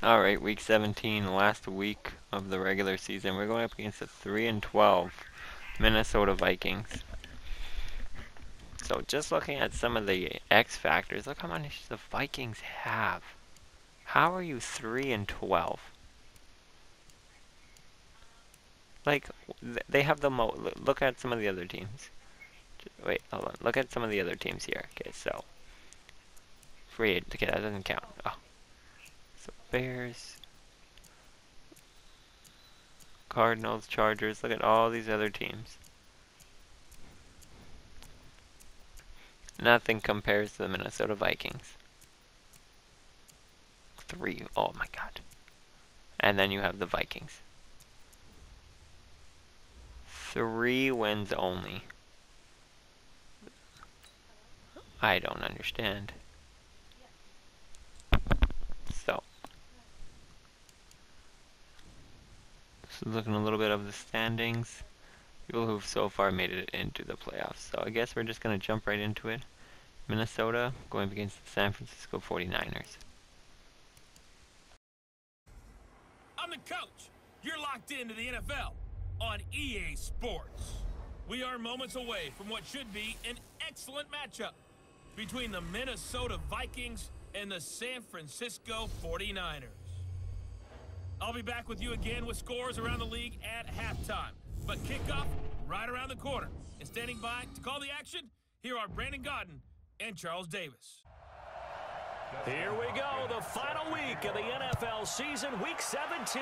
Alright, week 17, last week of the regular season. We're going up against the 3-12 Minnesota Vikings. So just looking at some of the X factors, look how much the Vikings have. How are you 3-12? Like, they have the look at some of the other teams. Wait, hold on. Look at some of the other teams here. Okay, so free. Okay, that doesn't count. Oh, so Bears, Cardinals, Chargers. Look at all these other teams. Nothing compares to the Minnesota Vikings. 3. Oh my God. And then you have the Vikings. 3 wins only. I don't understand. So, looking a little bit of the standings. People who've so far made it into the playoffs. So I guess we're just going to jump right into it. Minnesota going up against the San Francisco 49ers. I'm the coach. You're locked into the NFL on EA Sports. We are moments away from what should be an excellent matchup between the Minnesota Vikings and the San Francisco 49ers. I'll be back with you again with scores around the league at halftime. But kickoff right around the corner. And standing by to call the action, here are Brandon Godden and Charles Davis. Here we go. The final week of the NFL season. Week 17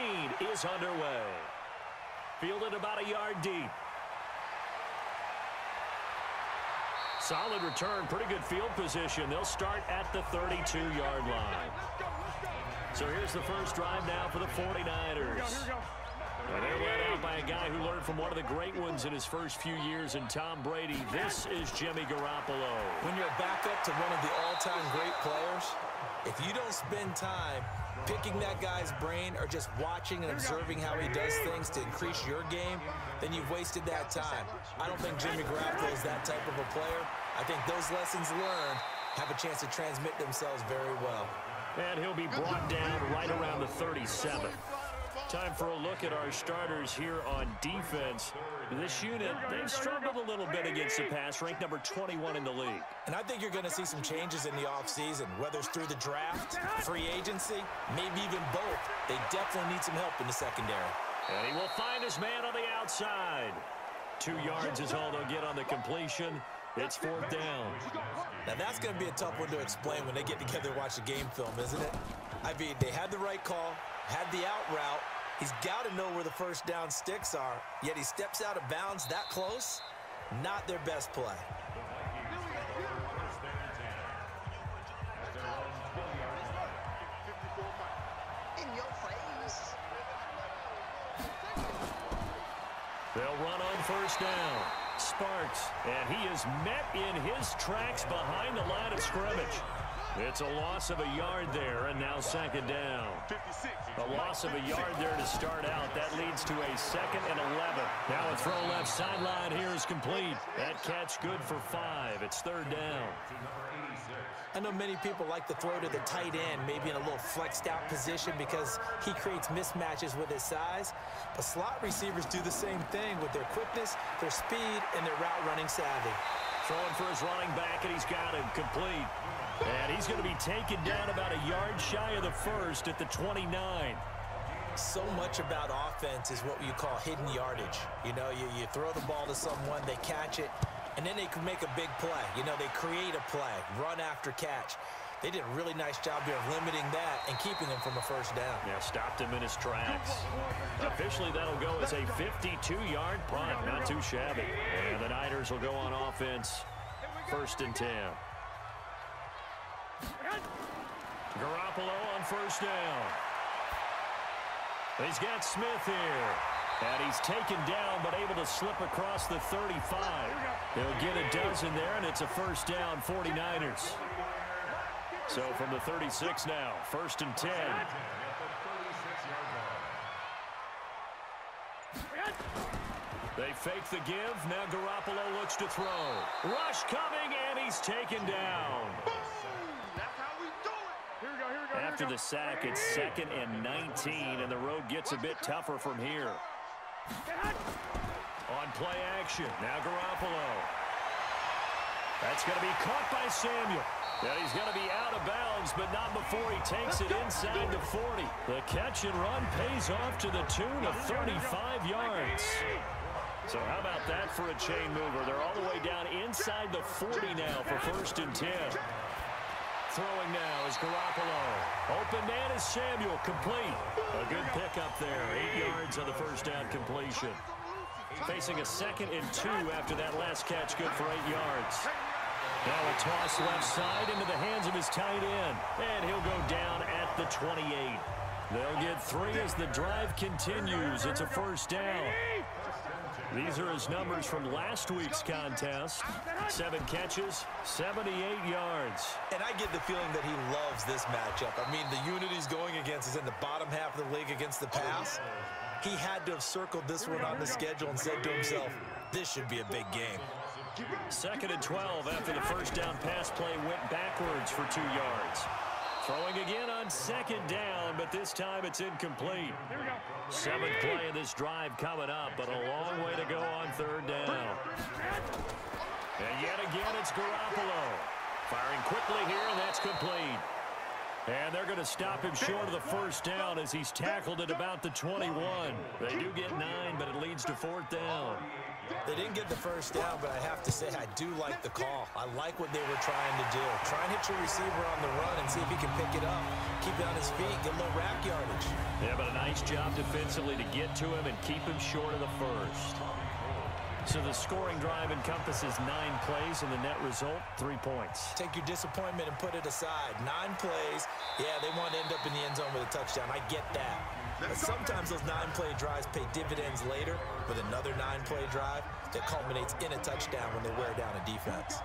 is underway. Fielded about a yard deep. Solid return. Pretty good field position. They'll start at the 32-yard line. So here's the first drive now for the 49ers. And they're led out by a guy who learned from one of the great ones in his first few years in Tom Brady. This is Jimmy Garoppolo. When you're a backup to one of the all-time great players, if you don't spend time picking that guy's brain or just watching and observing how he does things to increase your game, then you've wasted that time. I don't think Jimmy Garoppolo is that type of a player. I think those lessons learned have a chance to transmit themselves very well. And he'll be brought down right around the 37. Time for a look at our starters here on defense. This unit, they've struggled a little bit against the pass, ranked number 21 in the league. And I think you're going to see some changes in the offseason, whether it's through the draft, free agency, maybe even both. They definitely need some help in the secondary. And he will find his man on the outside. 2 yards is all they'll get on the completion. It's 4th down. Now that's going to be a tough one to explain when they get together and watch the game film, isn't it? I mean, they had the right call, had the out route. He's got to know where the first down sticks are, yet he steps out of bounds that close. Not their best play. They'll run on first down. Sparks, and he is met in his tracks behind the line of scrimmage. It's a loss of a yard there, and now 2nd down. A loss of a yard there to start out. That leads to a 2nd and 11. Now a throw left sideline here is complete. That catch good for 5. It's 3rd down. I know many people like to throw to the tight end, maybe in a little flexed out position because he creates mismatches with his size. But slot receivers do the same thing with their quickness, their speed, and their route running savvy. Throwing for his running back, and he's got him complete. And he's going to be taken down about a yard shy of the first at the 29. So much about offense is what you call hidden yardage. You know, you throw the ball to someone, they catch it, and then they can make a big play. You know, they create a play, run after catch. They did a really nice job here of limiting that and keeping him from a first down. Yeah, stopped him in his tracks. Officially, that'll go as a 52-yard punt. Not too shabby. And the Niners will go on offense. 1st and 10. Garoppolo on first down. He's got Smith here. And he's taken down, but able to slip across the 35. He'll get a dozen there, and it's a 1st down, 49ers. So from the 36 now, 1st and 10. They fake the give. Now Garoppolo looks to throw. Rush coming, and he's taken down. after the sack. It's 2nd and 19, and the road gets a bit tougher from here. On play action, now Garoppolo. That's going to be caught by Samuel. Yeah, he's going to be out of bounds, but not before he takes it inside the 40. The catch and run pays off to the tune of 35 yards. So how about that for a chain mover? They're all the way down inside the 40 now for 1st and 10. Throwing now is Garoppolo. Open man is Samuel, complete. A good pickup there, 8 yards on the first down completion. Facing a 2nd and 2 after that last catch, good for 8 yards. Now a toss left side into the hands of his tight end, and he'll go down at the 28. They'll get 3 as the drive continues. It's a 1st down. These are his numbers from last week's contest. 7 catches, 78 yards. And I get the feeling that he loves this matchup. I mean, the unit he's going against is in the bottom half of the league against the pass. He had to have circled this one on the schedule and said to himself, this should be a big game. 2nd and 12 after the first down pass play went backwards for 2 yards. Throwing again on 2nd down, but this time it's incomplete. 7th play of this drive coming up, but a long way to go on 3rd down. And yet again, it's Garoppolo. Firing quickly here, and that's complete. And they're going to stop him short of the 1st down as he's tackled at about the 21. They do get 9, but it leads to 4th down. They didn't get the 1st down, but I have to say I do like the call. I like what they were trying to do. Try and hit your receiver on the run and see if he can pick it up. Keep it on his feet, get a little rack yardage. Yeah, but a nice job defensively to get to him and keep him short of the 1st. So the scoring drive encompasses 9 plays, and the net result, 3 points. Take your disappointment and put it aside. 9 plays. Yeah, they want to end up in the end zone with a touchdown. I get that. But sometimes those 9-play drives pay dividends later with another 9-play drive that culminates in a touchdown when they wear down a defense.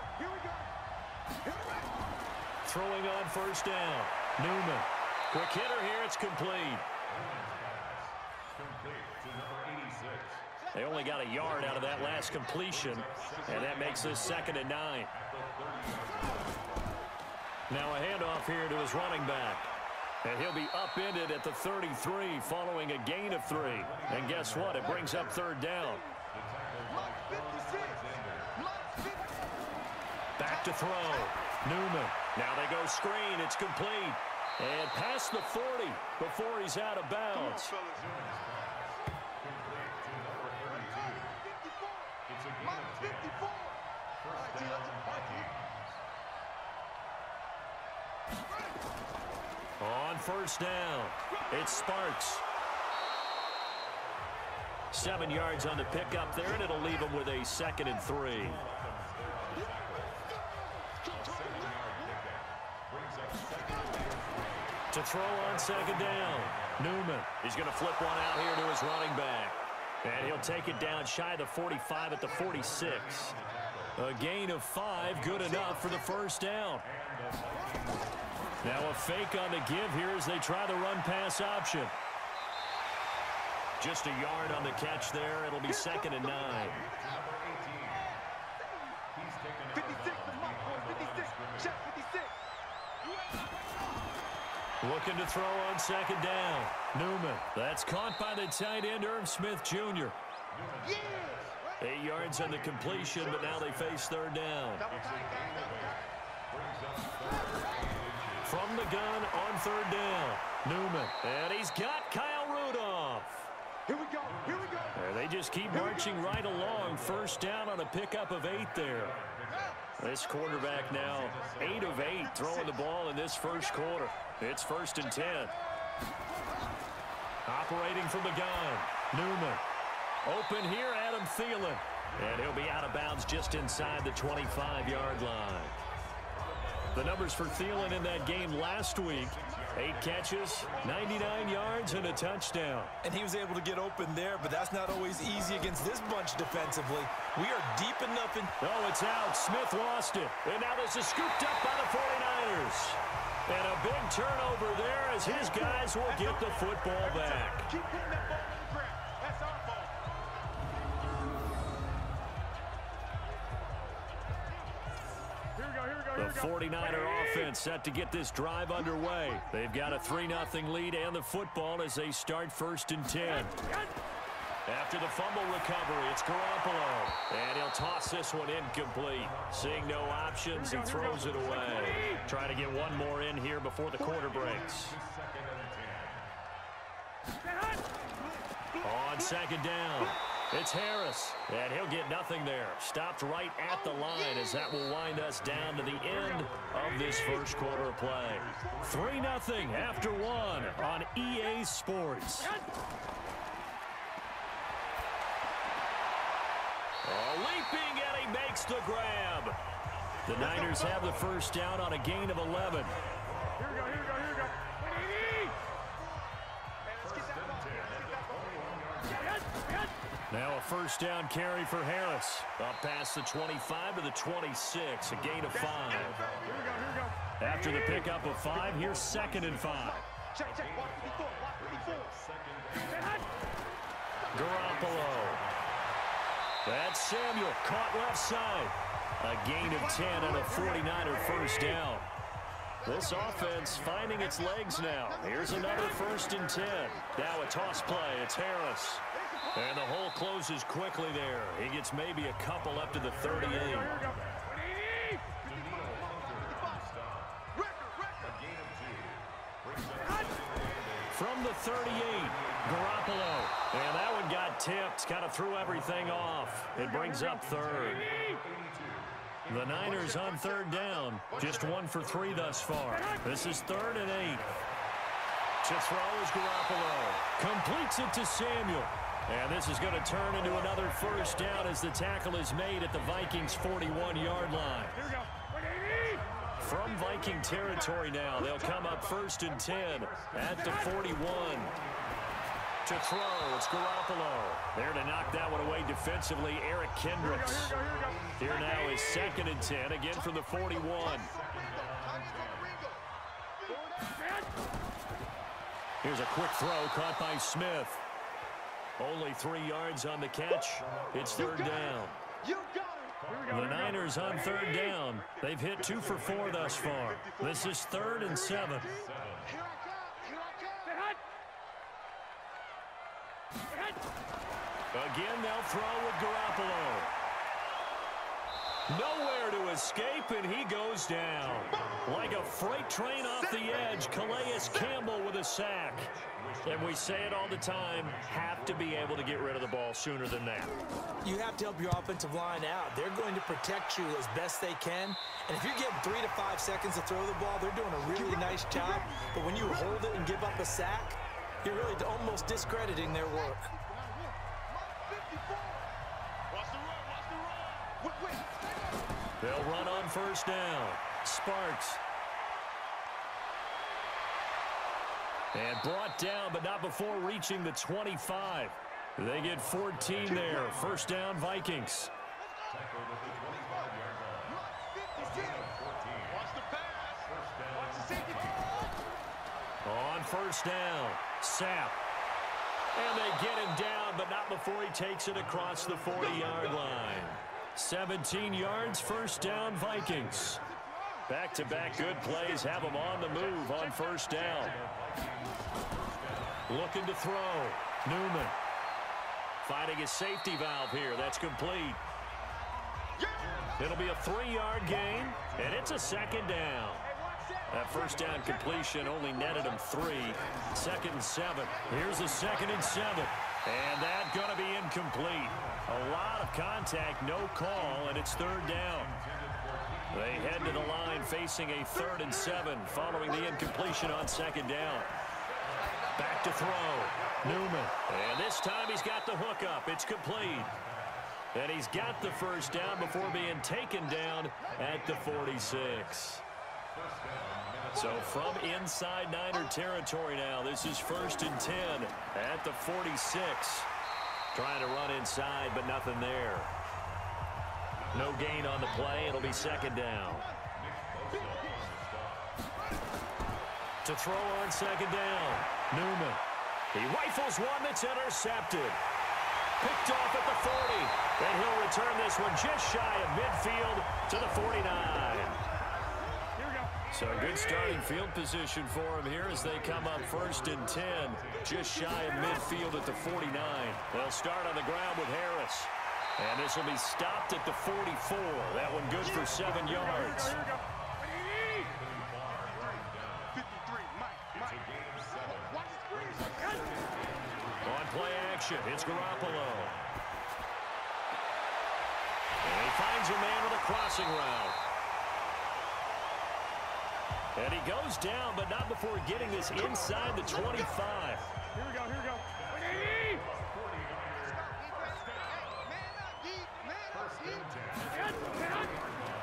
Throwing on 1st down. Newman. Quick hitter here. It's complete. They only got a yard out of that last completion, and that makes this 2nd and 9. Now a handoff here to his running back. And he'll be upended at the 33 following a gain of 3. And guess what? It brings up 3rd down. Back to throw. Newman. Now they go screen. It's complete. And past the 40 before he's out of bounds. On 1st down, it's Sparks. 7 yards on the pickup there, and it'll leave him with a 2nd and 3. To throw on 2nd down, Newman. He's going to flip one out here to his running back. And he'll take it down shy of the 45 at the 46. A gain of 5, good enough for the 1st down. Now a fake on the give here as they try the run-pass option. Just a yard on the catch there. It'll be 2nd and 9. 56, check 56. Looking to throw on 2nd down. Newman. That's caught by the tight end, Irv Smith Jr. 8 yards on the completion, but now they face 3rd down. From the gun on 3rd down. Newman. And he's got Kyle Rudolph. Here we go, here we go. They just keep marching right along. 1st down on a pickup of 8 there. This quarterback now 8 of 8 throwing the ball in this 1st quarter. It's 1st and 10. Operating from the gun. Newman. Open here, Adam Thielen. And he'll be out of bounds just inside the 25-yard line. The numbers for Thielen in that game last week: 8 catches, 99 yards, and a touchdown. And he was able to get open there, but that's not always easy against this bunch defensively. We are deep enough in... Oh, it's out. Smith lost it. And now this is scooped up by the 49ers. And a big turnover there as his guys will get the football back. Keep putting that ball on the ground. That's our ball. Here we go, here we go. The 49er offense set to get this drive underway. They've got a 3-0 lead and the football as they start 1st and 10. After the fumble recovery, it's Garoppolo. And he'll toss this one incomplete. Seeing no options, he throws it away. Trying to get one more in here before the quarter breaks. On 2nd down, it's Harris. And he'll get nothing there. Stopped right at the line as that will wind us down to the end of this first quarter of play. 3-0 after 1 on EA Sports. Leaping, and he makes the grab. The Niners have the first down on a gain of 11. Here we go, here we go, here we go. Now a first down carry for Harris. Up past the 25 to the 26, a gain of 5. Here we go, here we go. After the pickup of 5, here's 2nd and 5. Check, check, watch 54, watch 54. Garoppolo. That's Samuel, caught left side. A gain of 10 and a 49er first down. This offense finding its legs now. Here's another 1st and 10. Now a toss play, it's Harris. And the hole closes quickly there. He gets maybe a couple up to the 38. From the 38, Garoppolo. And that one got tipped, kind of threw everything off. It brings up 3rd. The Niners on 3rd down. Just 1 for 3 thus far. This is 3rd and 8. To throw is Garoppolo. Completes it to Samuel. And this is going to turn into another first down as the tackle is made at the Vikings' 41-yard line. Here we go. From Viking territory now, they'll come up 1st and 10 at the 41. To throw, it's Garoppolo. There to knock that one away defensively, Eric Kendricks. Here now is 2nd and 10, again from the 41. Here's a quick throw caught by Smith. Only 3 yards on the catch. It's 3rd down. The Niners on 3rd down. They've hit 2 for 4 thus far. This is 3rd and 7. Again, they'll throw with Garoppolo. Nowhere to escape, and he goes down. Like a freight train off the edge, Calais Campbell with a sack. And we say it all the time, have to be able to get rid of the ball sooner than that. You have to help your offensive line out. They're going to protect you as best they can. And if you're getting 3 to 5 seconds to throw the ball, they're doing a really nice job. But when you hold it and give up a sack, you're really almost discrediting their work. They'll run on 1st down. Sparks. And brought down, but not before reaching the 25. They get 14 there. 1st down, Vikings. On 1st down, Sapp. And they get him down, but not before he takes it across the 40-yard line. 17 yards, 1st down, Vikings. Back-to-back good plays have them on the move on 1st down. Looking to throw. Newman. Finding his safety valve here. That's complete. It'll be a 3-yard gain, and it's a 2nd down. That 1st down completion only netted him 3. 2nd and 7. Here's a 2nd and 7. And that's going to be incomplete. A lot of contact, no call, and it's 3rd down. They head to the line facing a 3rd and 7 following the incompletion on 2nd down. Back to throw. Newman. And this time he's got the hook up. It's complete. And he's got the 1st down before being taken down at the 46. So from inside Niner territory now, this is 1st and 10 at the 46. Trying to run inside, but nothing there. No gain on the play. It'll be 2nd down. To throw on 2nd down. Newman. He rifles one that's intercepted. Picked off at the 40. And he'll return this one just shy of midfield to the 49. So good starting field position for him here as they come up 1st and 10, just shy of midfield at the 49. They'll start on the ground with Harris. And this will be stopped at the 44. That one good for 7 yards. Here we go. 53, Mike. Watch the screen. On play action, it's Garoppolo. And he finds a man with a crossing route. And he goes down, but not before getting this inside the 25. Here we go.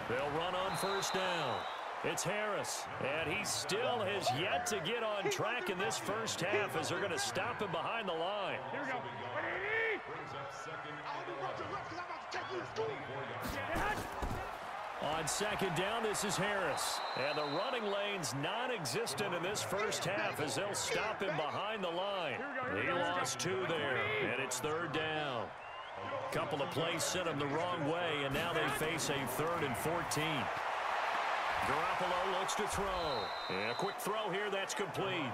They'll run on 1st down. It's Harris, and he still has yet to get on track in this first half as they're going to stop him behind the line. Here we go. On 2nd down, this is Harris. And the running lane's non-existent in this first half as they'll stop him behind the line. He lost 2 there, and it's 3rd down. Couple of plays sent him the wrong way, and now they face a 3rd and 14. Garoppolo looks to throw. And a quick throw here, that's complete.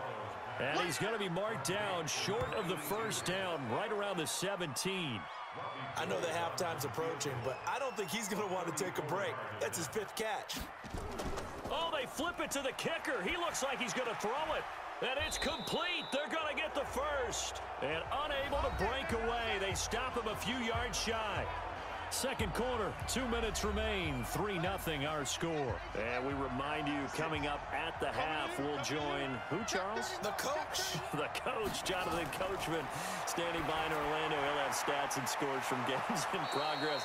And he's going to be marked down short of the 1st down, right around the 17. I know the halftime's approaching, but I don't think he's going to want to take a break. That's his 5th catch. Oh, they flip it to the kicker. He looks like he's going to throw it. And it's complete. They're going to get the first. And unable to break away, they stop him a few yards shy. Second quarter, 2 minutes remain. 3-0 our score. And we remind you, coming up at the half, we'll join who, Charles? The coach. The coach, Jonathan Coachman, standing by in Orlando. He'll have stats and scores from games in progress,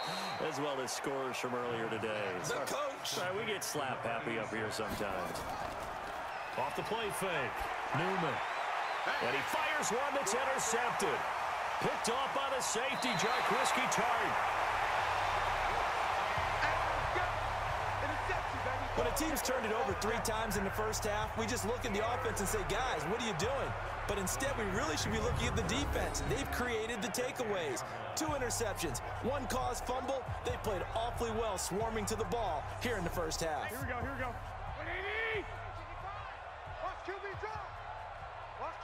as well as scores from earlier today. The coach. Sorry, we get slap happy up here sometimes. Off the play fake, Newman. And he fires one that's intercepted. Picked off by the safety, Jarkowski Tart. When a team's turned it over 3 times in the first half, we just look at the offense and say, guys, what are you doing? But instead, we really should be looking at the defense. They've created the takeaways. 2 interceptions, 1 caused fumble. They played awfully well swarming to the ball here in the first half. Here we go. Watch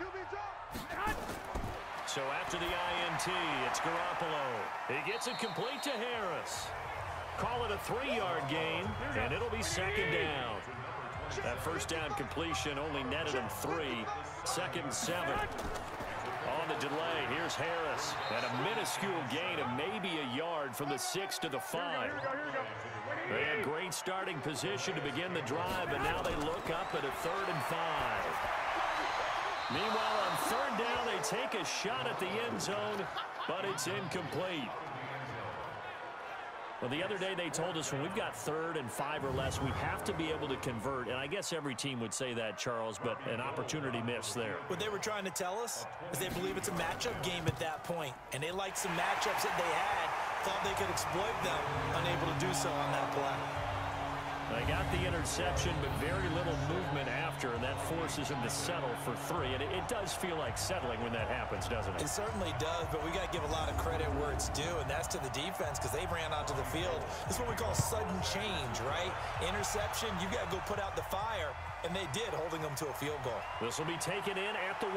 QB drop. So after the INT, it's Garoppolo. He gets it complete to Harris. Call it a 3-yard gain, and it'll be 2nd down. That first down completion only netted him 3. 2nd and 7. On the delay, here's Harris. And a minuscule gain of maybe a yard from the 6 to the 5. They had great starting position to begin the drive, but now they look up at a 3rd and 5. Meanwhile, on 3rd down, they take a shot at the end zone, but it's incomplete. Well, the other day they told us when we've got 3rd and 5 or less, we have to be able to convert. And I guess every team would say that, Charles, but an opportunity missed there. What they were trying to tell us is they believe it's a matchup game at that point. And they liked some matchups that they had, thought they could exploit them, unable to do so on that play. They got the interception, but very little movement after, and that forces them to settle for 3. And it does feel like settling when that happens, doesn't it? It certainly does, but we got to give a lot of credit where it's due, and that's to the defense because they ran onto the field. This is what we call sudden change, right? Interception, you got to go put out the fire, and they did, holding them to a field goal. This will be taken in at the 1.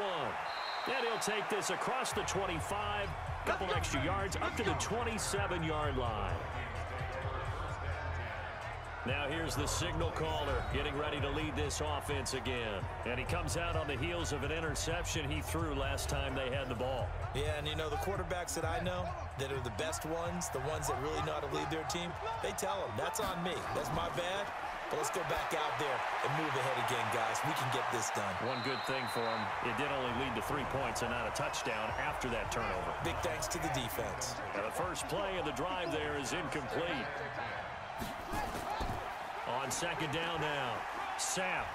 And he'll take this across the 25, couple extra yards up to the 27-yard line. Now here's the signal caller getting ready to lead this offense again. And he comes out on the heels of an interception he threw last time they had the ball. Yeah, and you know, the quarterbacks that I know that are the best ones, the ones that really know how to lead their team, they tell them, that's on me. That's my bad. But let's go back out there and move ahead again, guys. We can get this done. One good thing for him, it did only lead to 3 points and not a touchdown after that turnover. Big thanks to the defense. Now the first play of the drive there is incomplete. On 2nd down now, Sapp.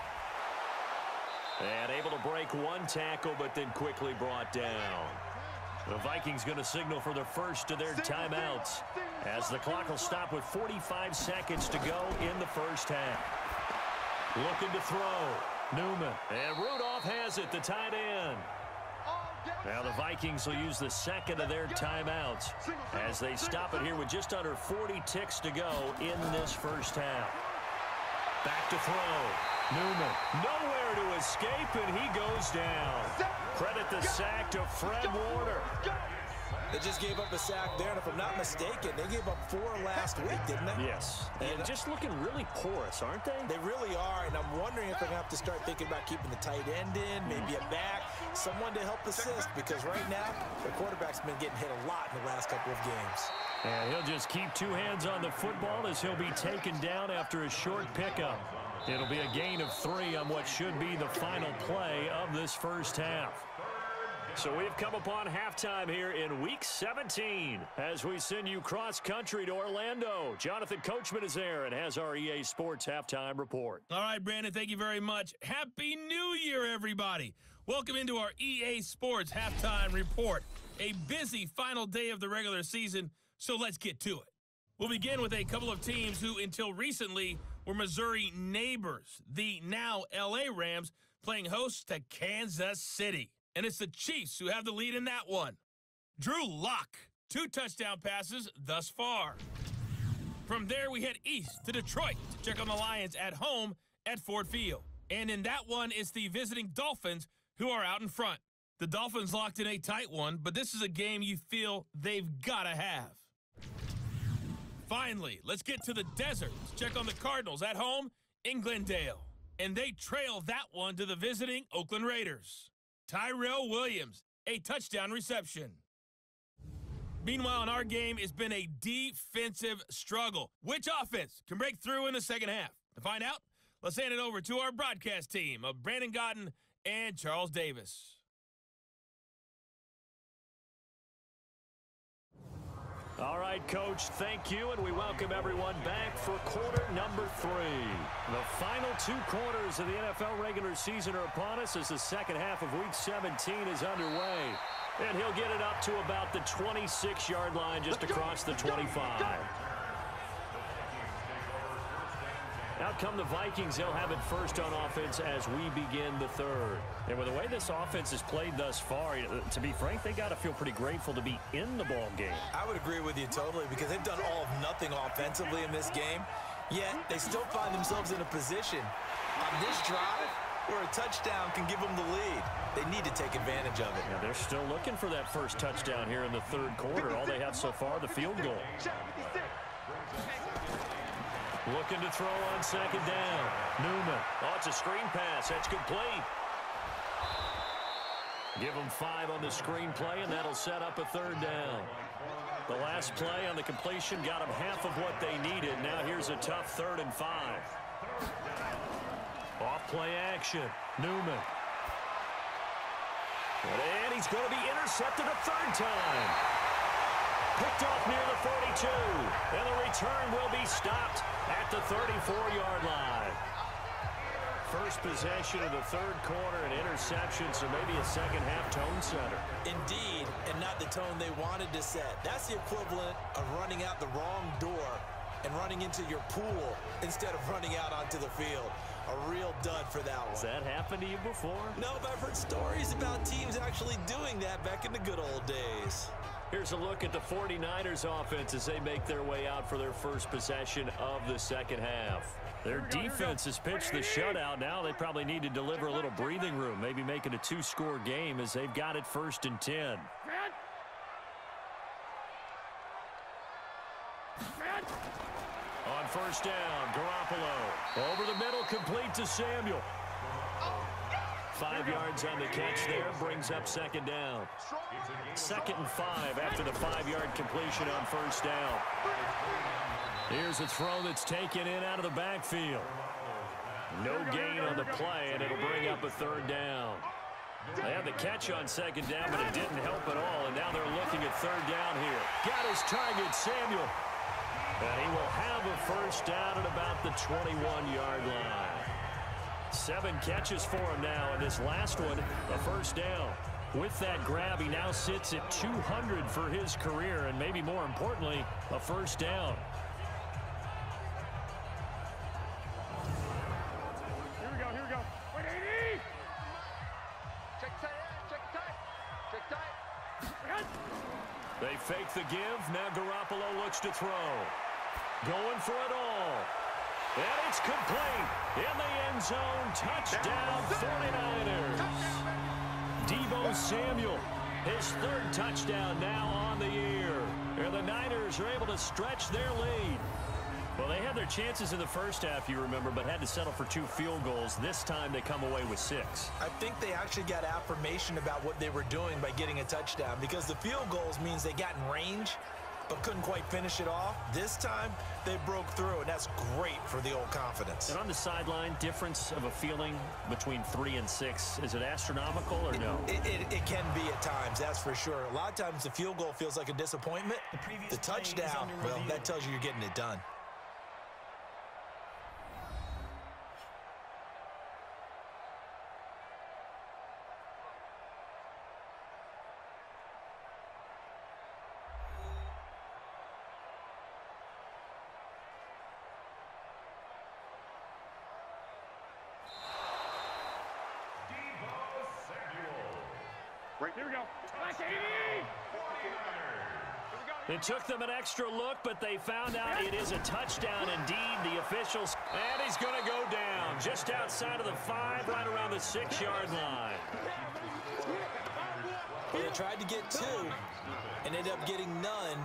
And able to break 1 tackle, but then quickly brought down. The Vikings going to signal for the first of their timeouts as the clock will stop with 45 seconds to go in the first half. Looking to throw, Newman. And Rudolph has it, the tight end. Now the Vikings will use the second of their timeouts as they stop it here with just under 40 ticks to go in this first half. Back to throw. Newman, nowhere to escape, and he goes down. Credit the sack to Fred Warner. They just gave up a sack there, and if I'm not mistaken, they gave up 4 last week, didn't they? Yes, and just looking really porous, aren't they? They really are, and I'm wondering if they're going to have to start thinking about keeping the tight end in, maybe a back, someone to help assist, because right now, the quarterback's been getting hit a lot in the last couple of games. And he'll just keep 2 hands on the football as he'll be taken down after a short pickup. It'll be a gain of 3 on what should be the final play of this first half. So we've come upon halftime here in Week 17 as we send you cross-country to Orlando. Jonathan Coachman is there and has our EA Sports halftime report. All right, Brandon, thank you very much. Happy New Year, everybody. Welcome into our EA Sports halftime report. A busy final day of the regular season, so let's get to it. We'll begin with a couple of teams who, until recently, were Missouri neighbors. The now LA Rams playing host to Kansas City. And it's the Chiefs who have the lead in that one. Drew Lock, 2 touchdown passes thus far. From there, we head east to Detroit to check on the Lions at home at Ford Field. And in that one, it's the visiting Dolphins who are out in front. The Dolphins locked in a tight one, but this is a game you feel they've got to have. Finally, let's get to the desert to check on the Cardinals at home in Glendale. And they trail that one to the visiting Oakland Raiders. Tyrell Williams, a touchdown reception. Meanwhile, in our game, it's been a defensive struggle. Which offense can break through in the second half? To find out, let's hand it over to our broadcast team of Brandon Godden and Charles Davis. All right, Coach, thank you, and we welcome everyone back for quarter number 3. The final 2 quarters of the NFL regular season are upon us as the second half of Week 17 is underway. And he'll get it up to about the 26-yard line just across the 25. Out come the Vikings. They'll have it first on offense as we begin the third. And with the way this offense has played thus far, to be frank, they got to feel pretty grateful to be in the ball game. I would agree with you totally because they've done all of nothing offensively in this game, yet they still find themselves in a position on this drive where a touchdown can give them the lead. They need to take advantage of it. Yeah, they're still looking for that first touchdown here in the third quarter. All they have so far, the field goal. Looking to throw on second down. Newman. Oh, it's a screen pass. That's complete. Give them 5 on the screen play, and that'll set up a third down. The last play on the completion got them half of what they needed. Now here's a tough 3rd and 5. Off play action. Newman. And he's going to be intercepted a 3rd time. Picked off near the 42, and the return will be stopped at the 34-yard line. First possession of the third quarter, an interception, so maybe a second-half tone setter. Indeed, and not the tone they wanted to set. That's the equivalent of running out the wrong door and running into your pool instead of running out onto the field. A real dud for that one. Has that happened to you before? No, but I've heard stories about teams actually doing that back in the good old days. Here's a look at the 49ers offense as they make their way out for their first possession of the second half. Their defense has pitched the shutout. Now they probably need to deliver a little breathing room, maybe make it a 2-score game as they've got it 1st and 10. On first down, Garoppolo. Over the middle, complete to Samuel. 5 yards on the catch there, brings up second down. 2nd and 5 after the 5-yard completion on first down. Here's a throw that's taken in out of the backfield. No gain on the play, and it'll bring up a 3rd down. They had the catch on second down, but it didn't help at all, and now they're looking at 3rd down here. Got his target, Samuel. And he will have a first down at about the 21-yard line. 7 catches for him now, and this last one, a first down. With that grab, he now sits at 200 for his career, and maybe more importantly, a first down. Here we go. Wait, 80! Check tight, check tight. They fake the give. Now Garoppolo looks to throw. Going for it all. And it's complete. In the end zone, touchdown 49ers. Deebo Samuel, his third touchdown now on the year. And the Niners are able to stretch their lead. Well, they had their chances in the first half, you remember, but had to settle for 2 field goals. This time they come away with 6. I think they actually got affirmation about what they were doing by getting a touchdown, because the field goals means they got in range but couldn't quite finish it off. This time they broke through, and that's great for the old confidence. And on the sideline, difference of a feeling between 3 and 6, is it astronomical or no? It can be at times, that's for sure. A lot of times the field goal feels like a disappointment. The touchdown, well, that tells you you're getting it done. Here we go. It took them an extra look, but they found out it is a touchdown indeed. The officials, and he's going to go down just outside of the 5, right around the 6-yard line. Well, they tried to get 2 and ended up getting none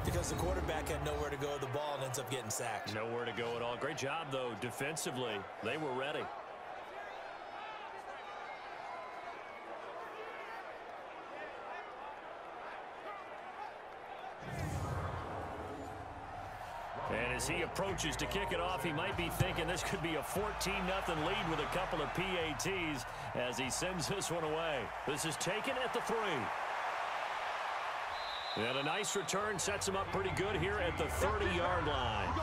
because the quarterback had nowhere to go with the ball and ends up getting sacked. Nowhere to go at all. Great job, though, defensively. They were ready. And as he approaches to kick it off, he might be thinking this could be a 14-0 lead with a couple of PATs as he sends this one away. This is taken at the 3. And a nice return sets him up pretty good here at the 30-yard line.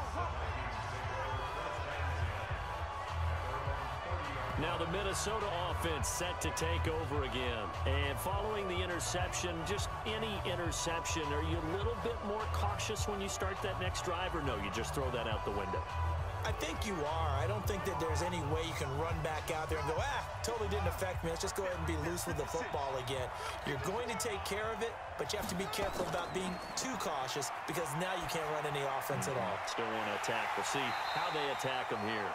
Now the Minnesota offense set to take over again. And following the interception, just any interception, are you a little bit more cautious when you start that next drive, or no, you just throw that out the window? I think you are. I don't think that there's any way you can run back out there and go, totally didn't affect me. Let's just go ahead and be loose with the football again. You're going to take care of it, but you have to be careful about being too cautious because now you can't run any offense at all. Still want to attack. We'll see how they attack him here.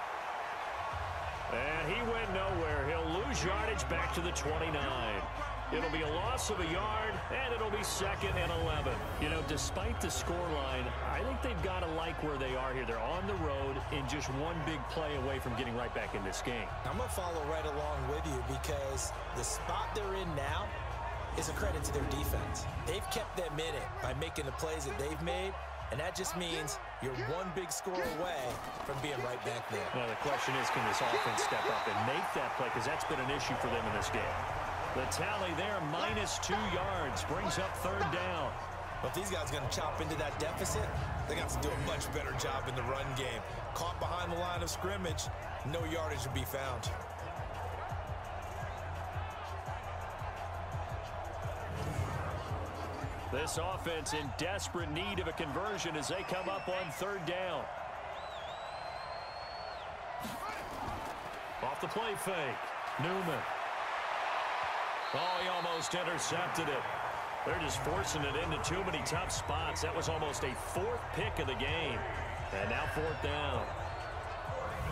And he went nowhere. He'll lose yardage back to the 29. It'll be a loss of a yard, and it'll be 2nd and 11. You know, despite the scoreline, I think they've got to like where they are here. They're on the road and just one big play away from getting right back in this game. I'm going to follow right along with you because the spot they're in now is a credit to their defense. They've kept them in it by making the plays that they've made, and that just means you're one big score away from being right back there. Now, the question is, can this offense step up and make that play? Because that's been an issue for them in this game. The tally there, -2 yards, brings up 3rd down. But if these guys are going to chop into that deficit, they got to do a much better job in the run game. Caught behind the line of scrimmage, no yardage to be found. This offense in desperate need of a conversion as they come up on 3rd down. Off the play fake, Newman. Oh, he almost intercepted it. They're just forcing it into too many tough spots. That was almost a 4th pick of the game. And now 4th down.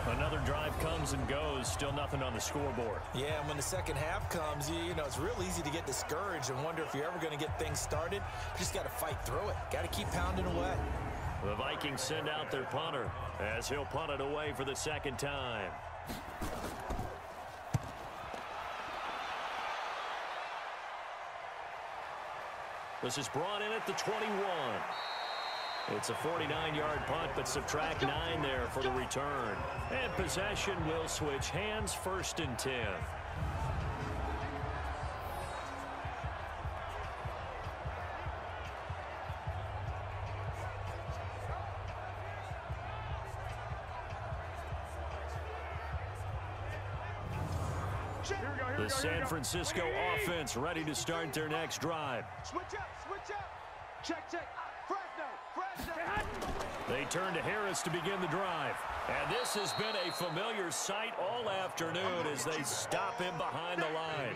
Another drive comes and goes. Still nothing on the scoreboard. Yeah, and when the second half comes, you know, it's real easy to get discouraged and wonder if you're ever going to get things started. You just got to fight through it. Got to keep pounding away. The Vikings send out their punter as he'll punt it away for the 2nd time. This is brought in at the 21. It's a 49-yard punt, but subtract 9 there for the return. And possession will switch hands, 1st and 10. The San Francisco offense ready to start their next drive. Switch up, switch up. Check, check. They turn to Harris to begin the drive. And this has been a familiar sight all afternoon as they stop him behind the line.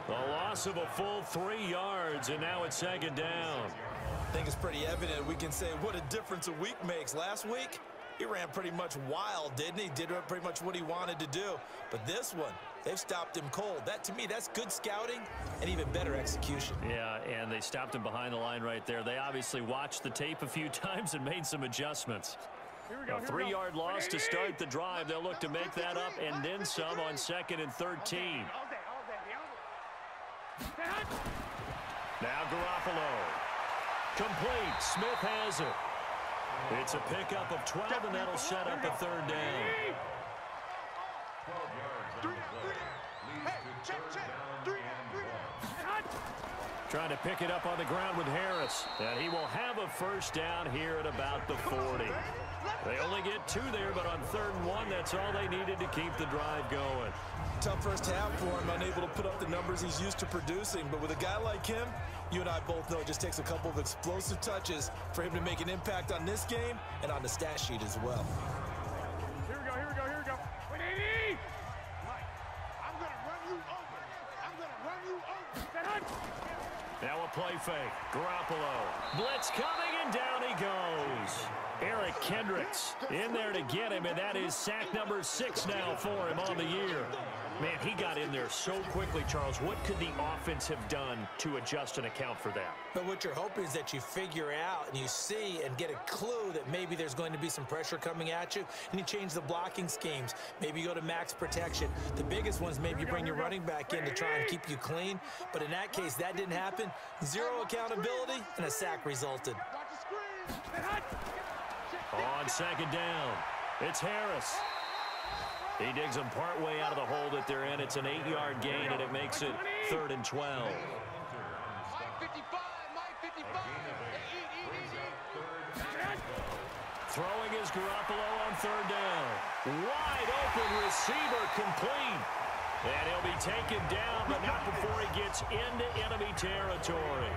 A loss of a full 3 yards, and now it's 2nd down. I think it's pretty evident we can say what a difference a week makes. Last week, He ran pretty much wild, didn't he? Did pretty much what he wanted to do. But this one, they've stopped him cold. That, to me, that's good scouting and even better execution. Yeah, and they stopped him behind the line right there. They obviously watched the tape a few times and made some adjustments. A 3-yard loss to start the drive. They'll look to make that up and then some on 2nd and 13. Now Garoppolo. Complete. Smith has it. It's a pickup of 12, and that'll set up a 3rd down. Trying to pick it up on the ground with Harris. And he will have a 1st down here at about the 40. They only get 2 there, but on 3rd and 1, that's all they needed to keep the drive going. Tough first half for him, unable to put up the numbers he's used to producing. But with a guy like him, you and I both know it just takes a couple of explosive touches for him to make an impact on this game and on the stat sheet as well. Here we go, here we go, here we go. 180! I'm going to run you over. I'm going to run you over. Now a play fake. Garoppolo. Blitz coming, and down he goes. Eric Kendricks in there to get him, and that is sack number 6 now for him on the year. Man, he got in there so quickly, Charles. What could the offense have done to adjust and account for that? But what you're hoping is that you figure out and you see and get a clue that maybe there's going to be some pressure coming at you, and you change the blocking schemes. Maybe you go to max protection. The biggest ones, maybe you bring your running back in to try and keep you clean. But in that case, that didn't happen. 0 accountability, and a sack resulted. On 2nd down, it's Harris. He digs them partway out of the hole that they're in. It's an 8-yard gain, and it makes it 3rd and 12. Throwing is Garoppolo on 3rd down. Wide open receiver complete. And he'll be taken down, but not before he gets into enemy territory.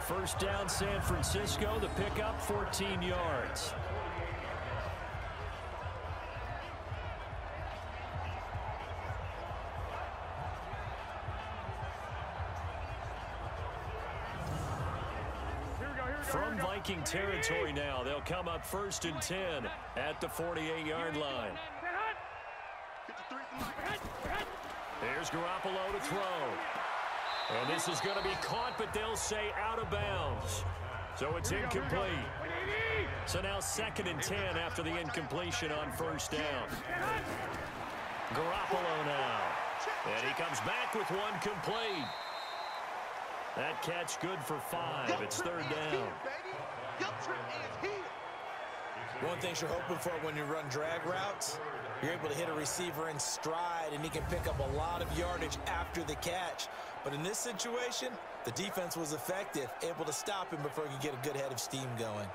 1st down, San Francisco. The pickup, 14 yards. From Viking territory now, they'll come up 1st and 10 at the 48-yard line. There's Garoppolo to throw. And this is going to be caught, but they'll say out of bounds. So it's incomplete. So now 2nd and 10 after the incompletion on 1st down. Garoppolo now. And he comes back with one complete. That catch good for 5. It's 3rd down. One thing you're hoping for when you run drag routes, you're able to hit a receiver in stride, and he can pick up a lot of yardage after the catch. But in this situation, the defense was effective, able to stop him before he could get a good head of steam going.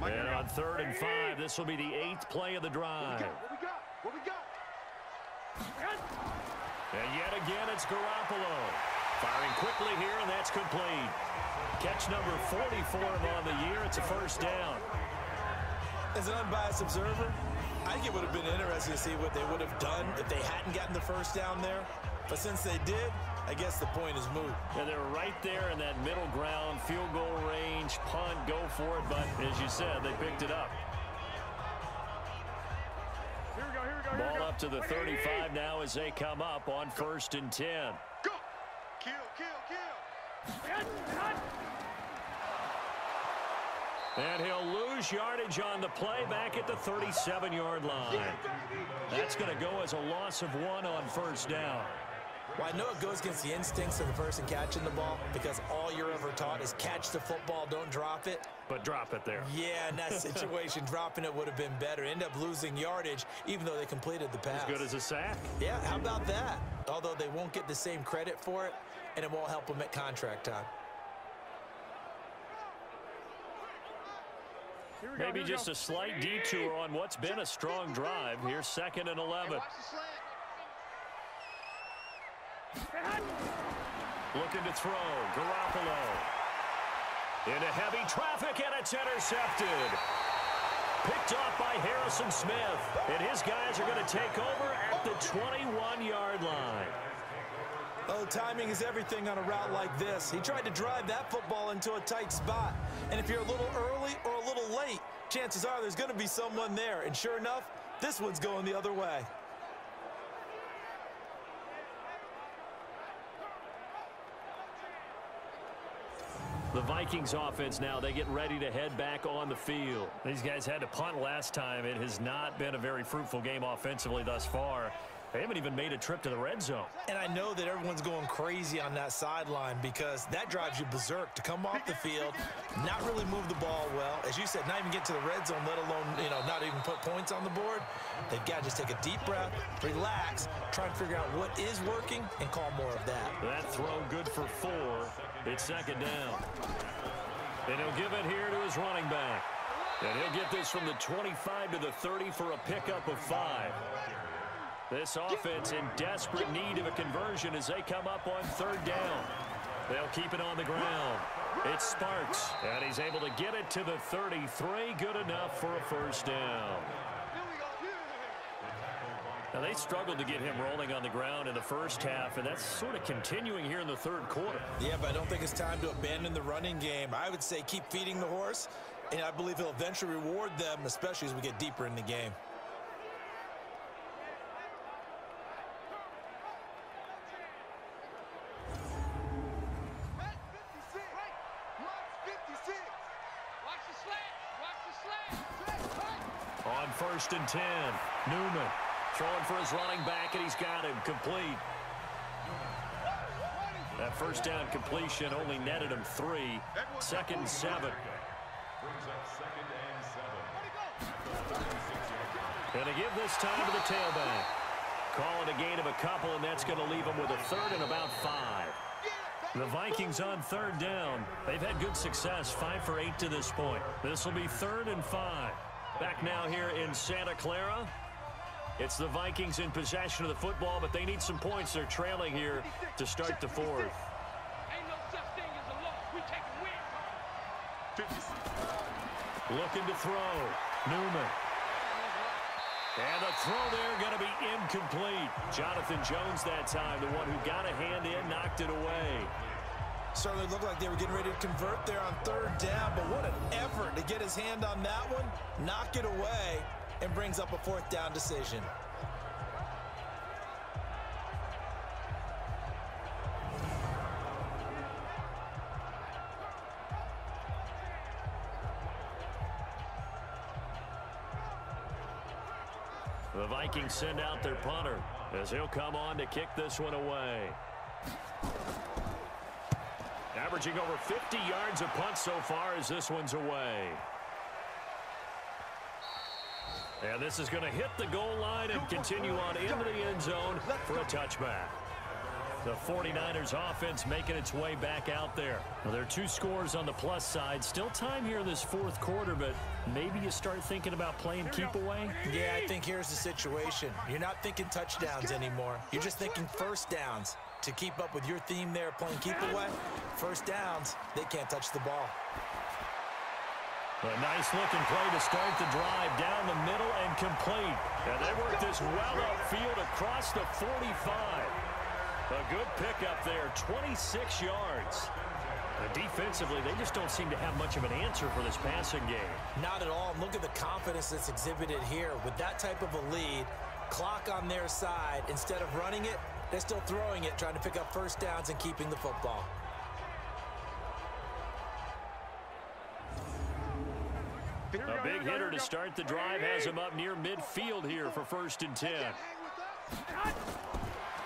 And on 3rd and 5, this will be the 8th play of the drive. What we got? And yet again, it's Garoppolo. Firing quickly here, and that's complete. Catch number 40 for him on the year. It's a 1st down. As an unbiased observer, I think it would have been interesting to see what they would have done if they hadn't gotten the 1st down there. But since they did, I guess the point is moot. And they're right there in that middle ground, field goal range, punt, go for it. But as you said, they picked it up. Here we go, here we go, Ball up to the 35 now as they come up on 1st and 10. Go! Kill, kill, kill! And he'll lose yardage on the play back at the 37-yard line. That's going to go as a loss of 1 on 1st down. Well, I know it goes against the instincts of the person catching the ball because all you're ever taught is catch the football, don't drop it. But drop it there. Yeah, in that situation, dropping it would have been better. End up losing yardage, even though they completed the pass. As good as a sack. Yeah, how about that? Although they won't get the same credit for it, and it won't help them at contract time. Maybe just a slight detour on what's been a strong drive. Here's 2nd and 11. Looking to throw. Garoppolo. Into heavy traffic, and it's intercepted. Picked off by Harrison Smith. And his guys are going to take over at the 21-yard line. Oh, timing is everything on a route like this. He tried to drive that football into a tight spot. And if you're a little early or a little late, chances are there's going to be someone there. And sure enough, this one's going the other way. The Vikings offense now, they get ready to head back on the field. These guys had to punt last time. It has not been a very fruitful game offensively thus far. They haven't even made a trip to the red zone. And I know that everyone's going crazy on that sideline because that drives you berserk to come off the field, not really move the ball well. As you said, not even get to the red zone, let alone, not even put points on the board. They've got to just take a deep breath, relax, try and figure out what is working, and call more of that. That throw good for 4. It's second down. And he'll give it here to his running back. And he'll get this from the 25 to the 30 for a pickup of 5. This offense in desperate need of a conversion as they come up on third down. They'll keep it on the ground. It's Sparks, and he's able to get it to the 33. Good enough for a first down. Now, they struggled to get him rolling on the ground in the first half, and that's sort of continuing here in the third quarter. Yeah, but I don't think it's time to abandon the running game. I would say keep feeding the horse, and I believe he'll eventually reward them, especially as we get deeper in the game. On 1st and 10, Newman throwing for his running back, and he's got him complete. That first down completion only netted him 3. 2nd and 7. And they give this time to the tailback. Call it a gain of a couple, and that's going to leave them with a 3rd and about 5. The Vikings on 3rd down. They've had good success, 5 for 8 to this point. This will be 3rd and 5. Back now here in Santa Clara. It's the Vikings in possession of the football, but they need some points. They're trailing here to start the 4th. Ain't no such thing as a loss. We take a win. Looking to throw. Newman. And the throw there going to be incomplete. Jonathan Jones that time, the one who got a hand in, knocked it away. Certainly looked like they were getting ready to convert there on 3rd down, but what an effort to get his hand on that one, knock it away, and brings up a 4th down decision. The Vikings send out their punter as he'll come on to kick this one away. Averaging over 50 yards a punt so far as this one's away. And this is going to hit the goal line and continue on into the end zone for a touchback. The 49ers offense making its way back out there. Well, there are 2 scores on the plus side. Still time here in this 4th quarter, but maybe you start thinking about playing keep away? Yeah, I think here's the situation. You're not thinking touchdowns anymore. You're just thinking first downs. To keep up with your theme there, playing keep away, first downs, they can't touch the ball. A nice looking play to start the drive down the middle and complete. And they work this well upfield across the 45. A good pickup there, 26 yards. Defensively, they just don't seem to have much of an answer for this passing game. Not at all. Look at the confidence that's exhibited here. With that type of a lead, clock on their side, instead of running it, they're still throwing it, trying to pick up first downs and keeping the football. A big hitter to start the drive has him up near midfield here for 1st and 10.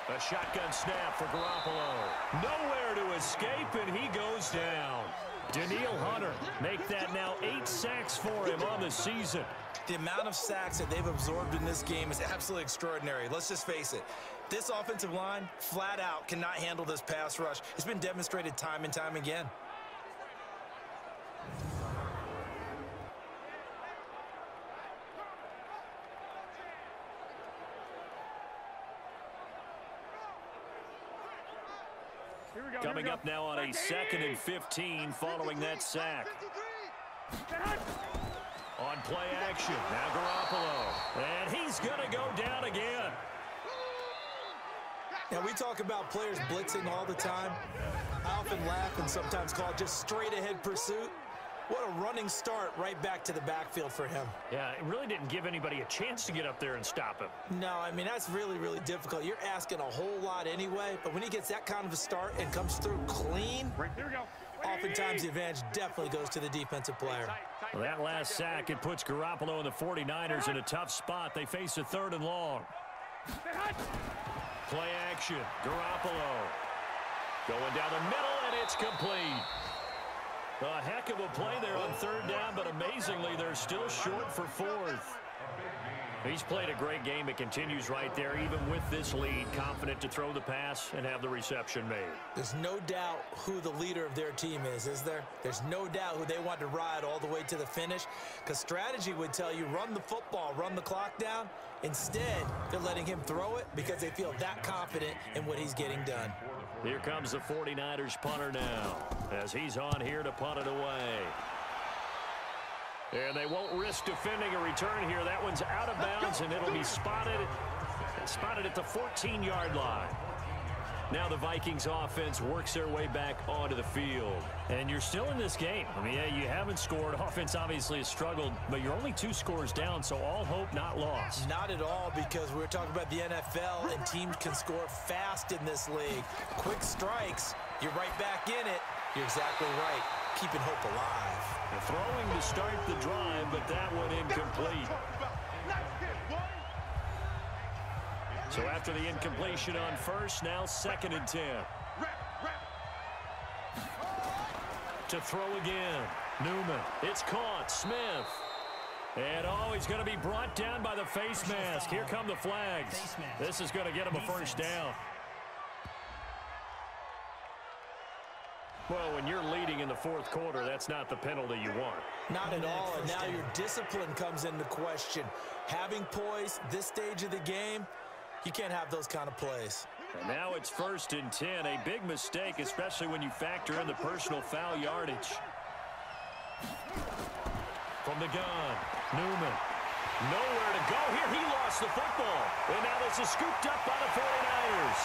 A shotgun snap for Garoppolo. Nowhere to escape, and he goes down. Danielle Hunter make that now 8 sacks for him on the season. The amount of sacks that they've absorbed in this game is absolutely extraordinary. Let's just face it. This offensive line, flat out, cannot handle this pass rush. It's been demonstrated time and time again. Coming up now on a 2nd and 15 following that sack. On play action, now Garoppolo. And he's going to go down again. Now, we talk about players blitzing all the time. I often laugh and sometimes call it just straight-ahead pursuit. What a running start right back to the backfield for him. Yeah, it really didn't give anybody a chance to get up there and stop him. No, I mean, that's really, really difficult. You're asking a whole lot anyway, but when he gets that kind of a start and comes through clean, Here we go. oftentimes the advantage definitely goes to the defensive player. Well, that last sack, it puts Garoppolo and the 49ers in a tough spot. They face a 3rd and long. Play action. Garoppolo going down the middle, and it's complete. A heck of a play there on 3rd down, but amazingly, they're still short for 4th. He's played a great game. It continues right there, even with this lead, confident to throw the pass and have the reception made. There's no doubt who the leader of their team is there? There's no doubt who they want to ride all the way to the finish, because strategy would tell you run the football, run the clock down. Instead, they're letting him throw it because they feel that confident in what he's getting done. Here comes the 49ers punter now, as he's on here to punt it away. And they won't risk defending a return here. That one's out of bounds, and it'll be spotted at the 14-yard line. Now the Vikings offense works their way back onto the field. And you're still in this game. I mean, yeah, you haven't scored. Offense obviously has struggled, but you're only 2 scores down, so all hope not lost. Not at all, because we're talking about the NFL, and teams can score fast in this league. Quick strikes, you're right back in it. You're exactly right. Keeping hope alive. The throwing to start the drive, but that one incomplete. So after the incompletion on first, now 2nd and 10. To throw again. Newman. It's caught. Smith. And he's going to be brought down by the face mask. Here come the flags. This is going to get him a first down. Well, when you're leading in the 4th quarter, that's not the penalty you want. Not at all, and now your discipline comes into question. Having poise this stage of the game, you can't have those kind of plays. And now it's 1st and 10. A big mistake, especially when you factor in the personal foul yardage. From the gun, Newman. Nowhere to go here. He lost the football. And now this is scooped up by the 49ers.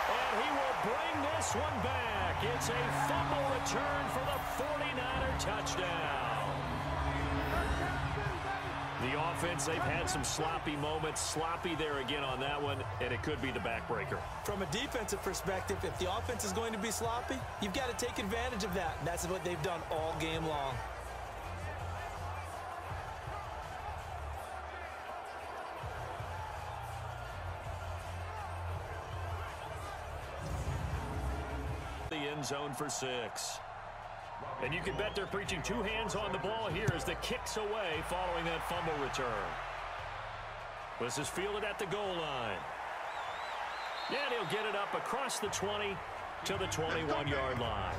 And he will bring this one back. It's a fumble return for the 49er touchdown. The offense, they've had some sloppy moments. Sloppy there again on that one, and it could be the backbreaker. From a defensive perspective, if the offense is going to be sloppy, you've got to take advantage of that. And that's what they've done all game long. The end zone for 6. And you can bet they're preaching 2 hands on the ball here as the kick's away following that fumble return. This is fielded at the goal line. And he'll get it up across the 20 to the 21-yard line.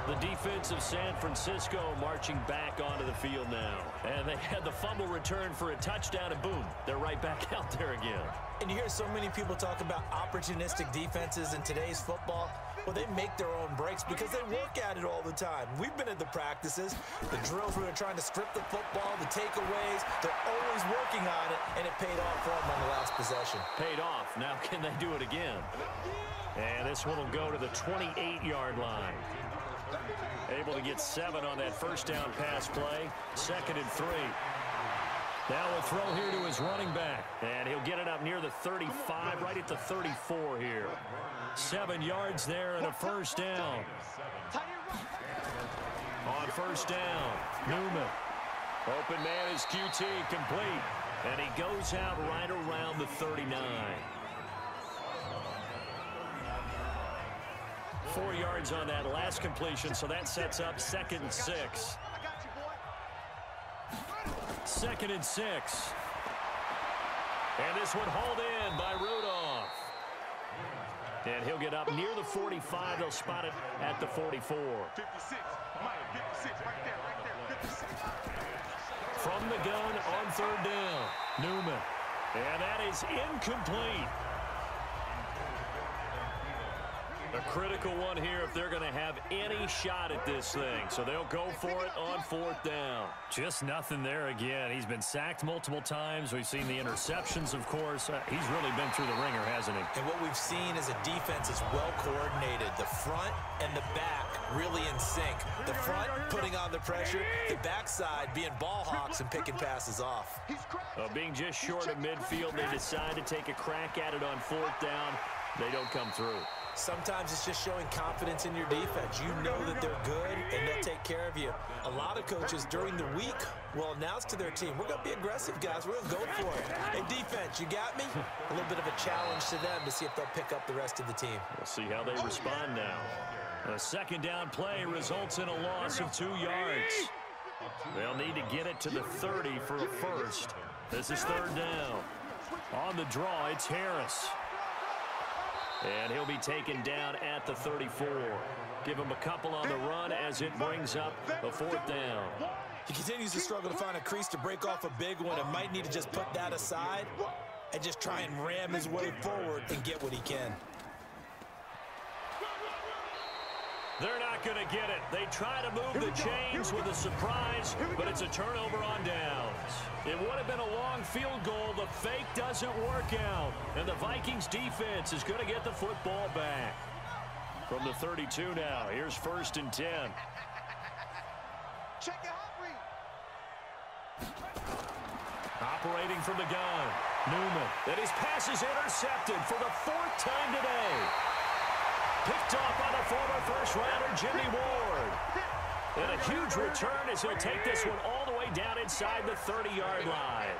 The defense of San Francisco marching back onto the field now. And they had the fumble return for a touchdown, and boom, they're right back out there again. And you hear so many people talk about opportunistic defenses in today's football. Well, they make their own breaks because they work at it all the time. We've been at the practices, the drills where they're trying to strip the football, the takeaways. They're always working on it, and it paid off for them on the last possession. Paid off. Now can they do it again? And this one will go to the 28-yard line. Able to get 7 on that first down pass play. 2nd and 3. Now a throw here to his running back. And he'll get it up near the 35, right at the 34 here. 7 yards there and a first down. On first down, Newman. Open man is QT, complete. And he goes out right around the 39. 4 yards on that last completion, so that sets up 2nd and 6. 2nd and 6. And this one hauled in by Rudolph. And he'll get up near the 45. They'll spot it at the 44. 56. Mike, 56. Right there. 56. From the gun on 3rd down, Newman. And that is incomplete. critical one here if they're going to have any shot at this thing. So they'll go for it on 4th down. Just nothing there again. He's been sacked multiple times. We've seen the interceptions, of course. He's really been through the ringer, hasn't he? And what we've seen is a defense is well coordinated. The front and the back really in sync. The front putting on the pressure, the backside being ball hawks and picking passes off. Being just short of midfield, they decide to take a crack at it on 4th down. They don't come through. Sometimes it's just showing confidence in your defense. You know that they're good, and they'll take care of you. A lot of coaches during the week will announce to their team, we're going to be aggressive, guys. We're going to go for it. Hey, defense, you got me? A little bit of a challenge to them to see if they'll pick up the rest of the team. We'll see how they respond now. A 2nd down play results in a loss of 2 yards. They'll need to get it to the 30 for a first. This is 3rd down. On the draw, it's Harris. And he'll be taken down at the 34. Give him a couple on the run as it brings up a 4th down. He continues to struggle to find a crease to break off a big one and might need to just put that aside and just try and ram his way forward and get what he can. They're not going to get it. They try to move the chains with a surprise, but it's a turnover on downs. It would have been a long field goal. The fake doesn't work out. And the Vikings defense is going to get the football back. From the 32 now, here's 1st and 10. Check your heart rate. Operating from the gun, Newman. And his pass is intercepted for the 4th time today. Picked off by the former first-rounder, Jimmy Ward. And a huge return as he'll take this one all the way down inside the 30-yard line.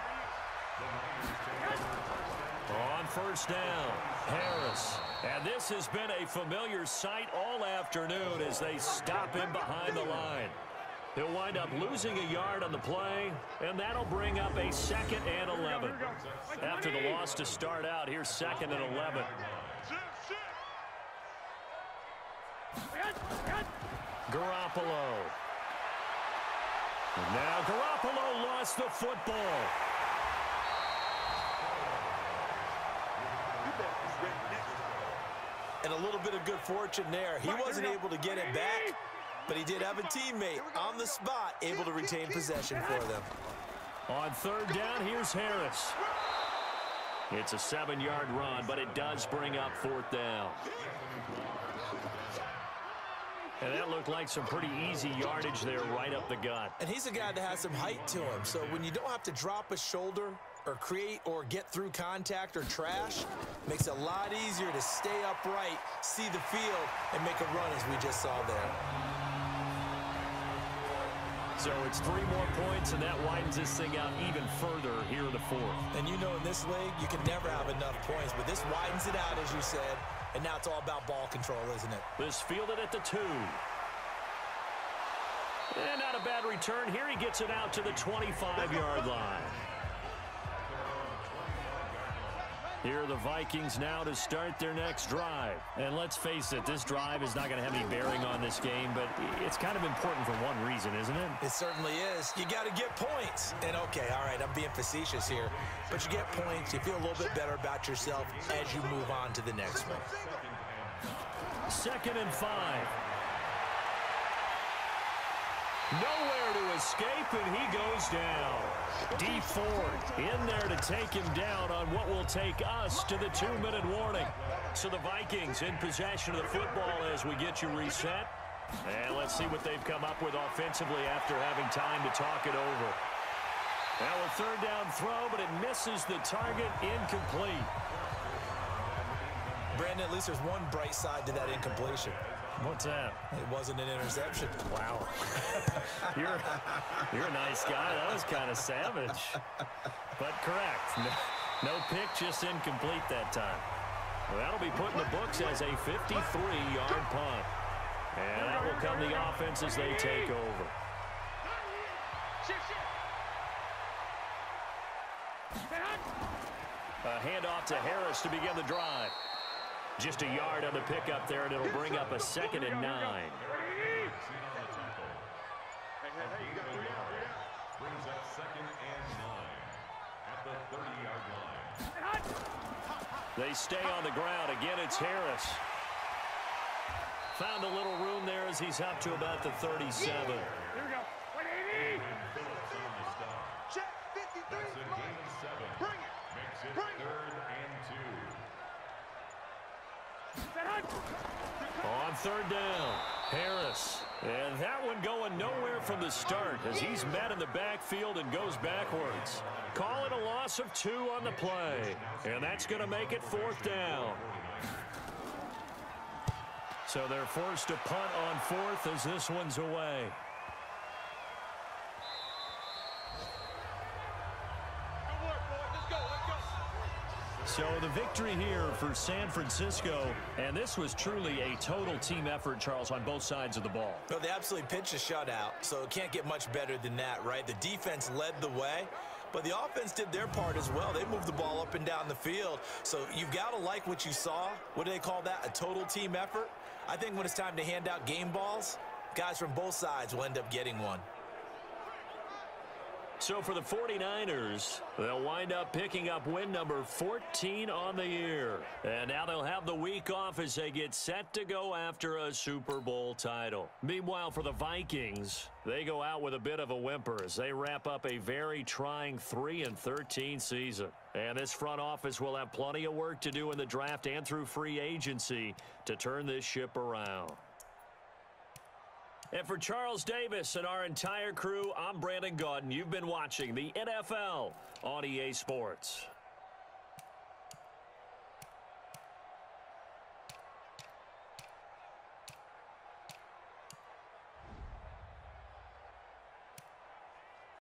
On 1st down, Harris. And this has been a familiar sight all afternoon as they stop him behind the line. He'll wind up losing a yard on the play, and that'll bring up a 2nd and 11. After the loss to start out, here's 2nd and 11. Garoppolo. And now Garoppolo lost the football. And a little bit of good fortune there. He wasn't able to get it back, but he did have a teammate on the spot able to retain possession for them. On 3rd down, here's Harris. It's a 7-yard run, but it does bring up 4th down. And that looked like some pretty easy yardage there right up the gut. And he's a guy that has some height to him. So when you don't have to drop a shoulder or create or get through contact or trash, makes it a lot easier to stay upright, see the field, and make a run as we just saw there. So it's 3 more points, and that widens this thing out even further here in the 4th. And you know in this league, you can never have enough points, but this widens it out, as you said. And now it's all about ball control, isn't it? This fielded at the 2. And not a bad return. Here he gets it out to the 25-yard line. Here are the Vikings now to start their next drive. And let's face it, this drive is not going to have any bearing on this game, but it's kind of important for one reason, isn't it? It certainly is. You got to get points. And okay, all right, I'm being facetious here, but you get points, you feel a little bit better about yourself as you move on to the next one. 2nd and 5. Nowhere to escape, and he goes down. D Ford in there to take him down on what will take us to the 2-minute warning. So the Vikings in possession of the football as we get you reset. And let's see what they've come up with offensively after having time to talk it over. Now a 3rd down throw, but it misses the target, incomplete. Brandon, at least there's one bright side to that incompletion. What's that? It wasn't an interception. Wow. You're a nice guy. That was kind of savage. But correct. No pick, just incomplete that time. Well, that'll be put in the books as a 53-yard punt. And that will come the offense as they take over. A handoff to Harris to begin the drive. Just a yard on the pickup there, and it'll bring up a 2nd and 9. Brings up 2nd and 9 at the 30-yard line. They stay on the ground. Again, it's Harris. Found a little room there as he's up to about the 37. Here we go. 180. Check 53. That's a gain 7. Bring it. Makes it Bring it. 3rd and 2. Set hunt. On 3rd down, Harris. And that one going nowhere from the start as he's met in the backfield and goes backwards. Call it a loss of 2 on the play. And that's going to make it 4th down. So they're forced to punt on 4th as this one's away. Good work, boys. Let's go. Let's go. So the victory here for San Francisco, and this was truly a total team effort, Charles, on both sides of the ball. Well, they absolutely pitched a shutout, so it can't get much better than that, right? The defense led the way, but the offense did their part as well. They moved the ball up and down the field, so you've got to like what you saw. What do they call that? A total team effort? I think when it's time to hand out game balls, guys from both sides will end up getting one. So for the 49ers, they'll wind up picking up win number 14 on the year. And now they'll have the week off as they get set to go after a Super Bowl title. Meanwhile, for the Vikings, they go out with a bit of a whimper as they wrap up a very trying 3-13 season. And this front office will have plenty of work to do in the draft and through free agency to turn this ship around. And for Charles Davis and our entire crew, I'm Brandon Gaudin. You've been watching the NFL on EA Sports.